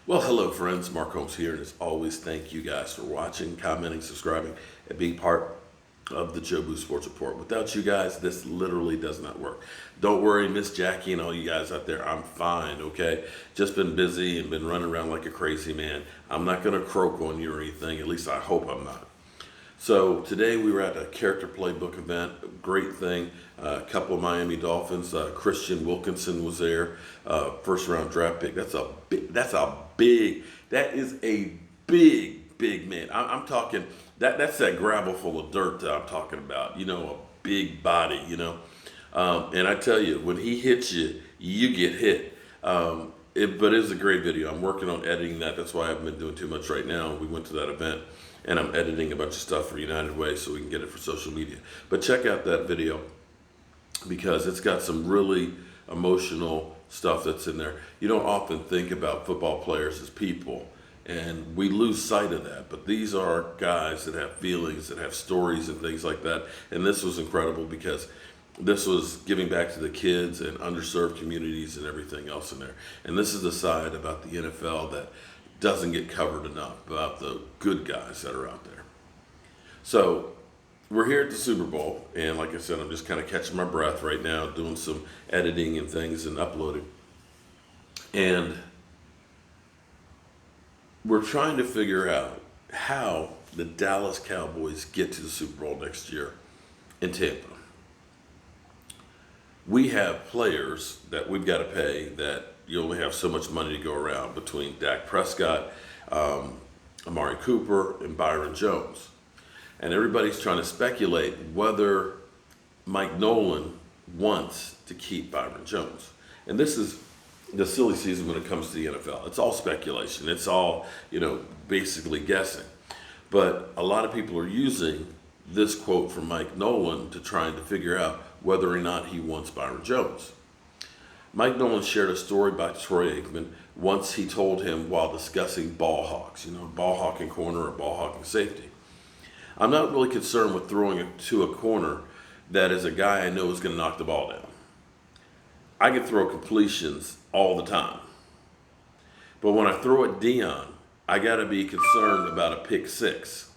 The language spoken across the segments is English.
Well, hello, friends. Mark Holmes here, and as always, thank you guys for watching, commenting, subscribing, and being part of the Joe Boo Sports Report. Without you guys, this literally does not work. Don't worry, Miss Jackie and all you guys out there, I'm fine, okay? Just been busy and been running around like a crazy man. I'm not going to croak on you or anything, at least I hope I'm not. So today we were at a character playbook event, great thing. A couple of Miami Dolphins, Christian Wilkinson was there, first round draft pick. That is a big man. I'm talking, that's that gravel full of dirt that I'm talking about, a big body, And I tell you, when he hits you, you get hit. But it was a great video. I'm working on editing that. That's why I haven't been doing too much right now. We went to that event, and I'm editing a bunch of stuff for United Way so we can get it for social media. But check out that video because it's got some really emotional stuff that's in there. You don't often think about football players as people, and we lose sight of that. But these are guys that have feelings, that have stories and things like that. And this was incredible because this was giving back to the kids and underserved communities and everything else in there. And this is the side about the NFL that doesn't get covered enough, about the good guys that are out there. So we're here at the Super Bowl, and like I said, I'm just kind of catching my breath right now, doing some editing and things and uploading. And we're trying to figure out how the Dallas Cowboys get to the Super Bowl next year in Tampa. We have players that we've got to pay that you only have so much money to go around between Dak Prescott, Amari Cooper, and Byron Jones. And everybody's trying to speculate whether Mike Nolan wants to keep Byron Jones. And this is the silly season when it comes to the NFL. It's all speculation. It's all, basically guessing. But a lot of people are using this quote from Mike Nolan to trying to figure out whether or not he wants Byron Jones. Mike Nolan shared a story by Troy Aikman once he told him while discussing ball hawks, ball hawking corner or ball hawking safety. I'm not really concerned with throwing it to a corner that is a guy I know is going to knock the ball down. I can throw completions all the time. But when I throw at Dion, I got to be concerned about a pick six,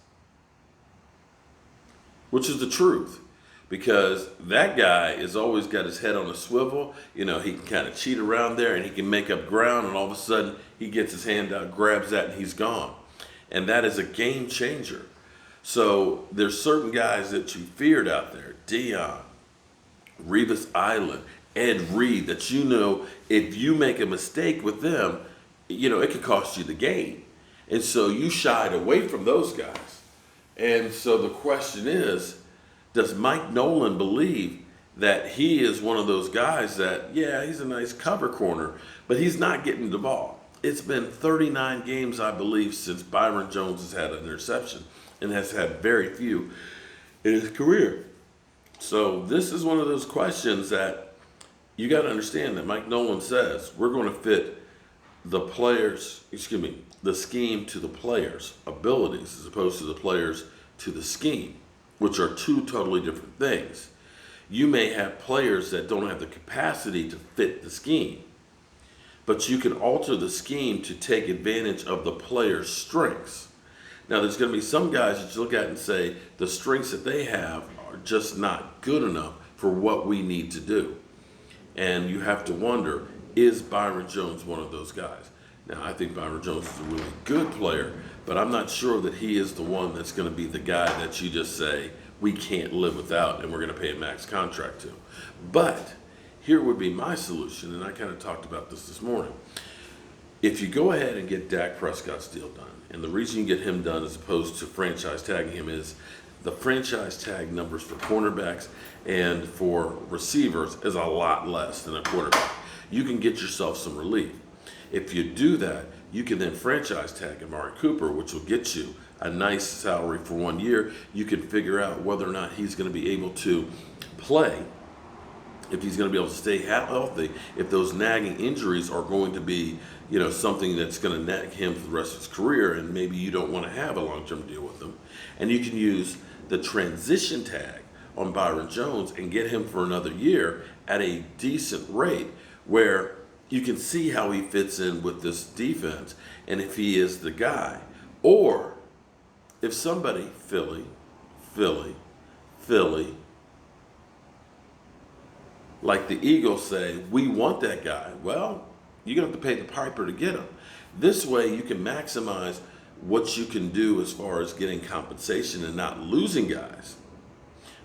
which is the truth. Because that guy has always got his head on a swivel. He can kind of cheat around there and he can make up ground, and all of a sudden he gets his hand out, grabs that, and he's gone. And that is a game changer. So there's certain guys that you feared out there, Dion, Revis Island, Ed Reed, that if you make a mistake with them, it could cost you the game. And so you shied away from those guys. And so the question is, does Mike Nolan believe that he is one of those guys that, he's a nice cover corner, but he's not getting the ball? It's been 39 games, I believe, since Byron Jones has had an interception and has had very few in his career. So this is one of those questions that you got to understand that Mike Nolan says we're going to fit the scheme to the players' abilities as opposed to the players to the scheme, which are two totally different things. You may have players that don't have the capacity to fit the scheme, but you can alter the scheme to take advantage of the player's strengths. Now, there's going to be some guys that you look at and say the strengths that they have are just not good enough for what we need to do. And you have to wonder, is Byron Jones one of those guys? Now, I think Byron Jones is a really good player, but I'm not sure that he is the one that's going to be the guy that you just say, we can't live without and we're going to pay a max contract to. But here would be my solution, and I kind of talked about this morning. If you go ahead and get Dak Prescott's deal done, and the reason you get him done as opposed to franchise tagging him is the franchise tag numbers for cornerbacks and for receivers is a lot less than a quarterback. You can get yourself some relief. If you do that, you can then franchise tag Amari Cooper, which will get you a nice salary for 1 year. You can figure out whether or not he's going to be able to play, if he's going to be able to stay healthy, if those nagging injuries are going to be, something that's going to nag him for the rest of his career, and maybe you don't want to have a long-term deal with him. And you can use the transition tag on Byron Jones and get him for another year at a decent rate where you can see how he fits in with this defense and if he is the guy. Or if somebody, Philly, like the Eagles say, we want that guy. Well, you're going to have to pay the piper to get him. This way you can maximize what you can do as far as getting compensation and not losing guys.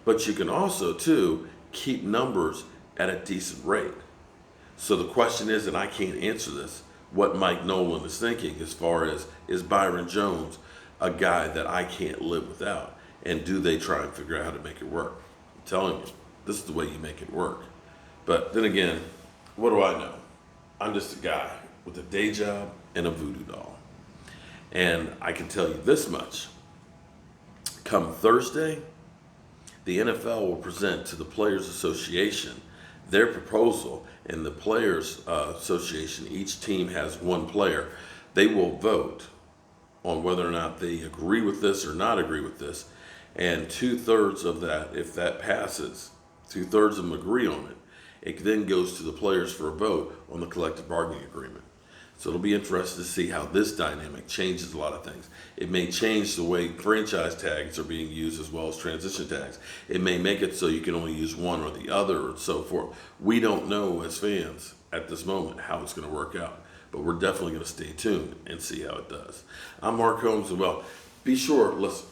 But you can also, too, keep numbers at a decent rate. So the question is, and I can't answer this, what Mike Nolan is thinking as far as, is Byron Jones a guy that I can't live without? And do they try and figure out how to make it work? I'm telling you, this is the way you make it work. But then again, what do I know? I'm just a guy with a day job and a voodoo doll. And I can tell you this much. Come Thursday, the NFL will present to the Players Association their proposal, and the Players Association, each team has one player. They will vote on whether or not they agree with this or not agree with this. And 2/3 of that, if that passes, 2/3 of them agree on it. It then goes to the players for a vote on the collective bargaining agreement. So it'll be interesting to see how this dynamic changes a lot of things. It may change the way franchise tags are being used as well as transition tags. It may make it so you can only use one or the other or so forth. We don't know as fans at this moment how it's going to work out, but we're definitely going to stay tuned and see how it does. I'm Mark Holmes, and well, be sure, listen,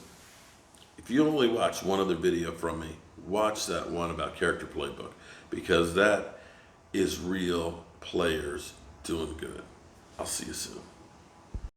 if you only watch one other video from me, watch that one about Character Playbook, because that is real players doing good. I'll see you soon.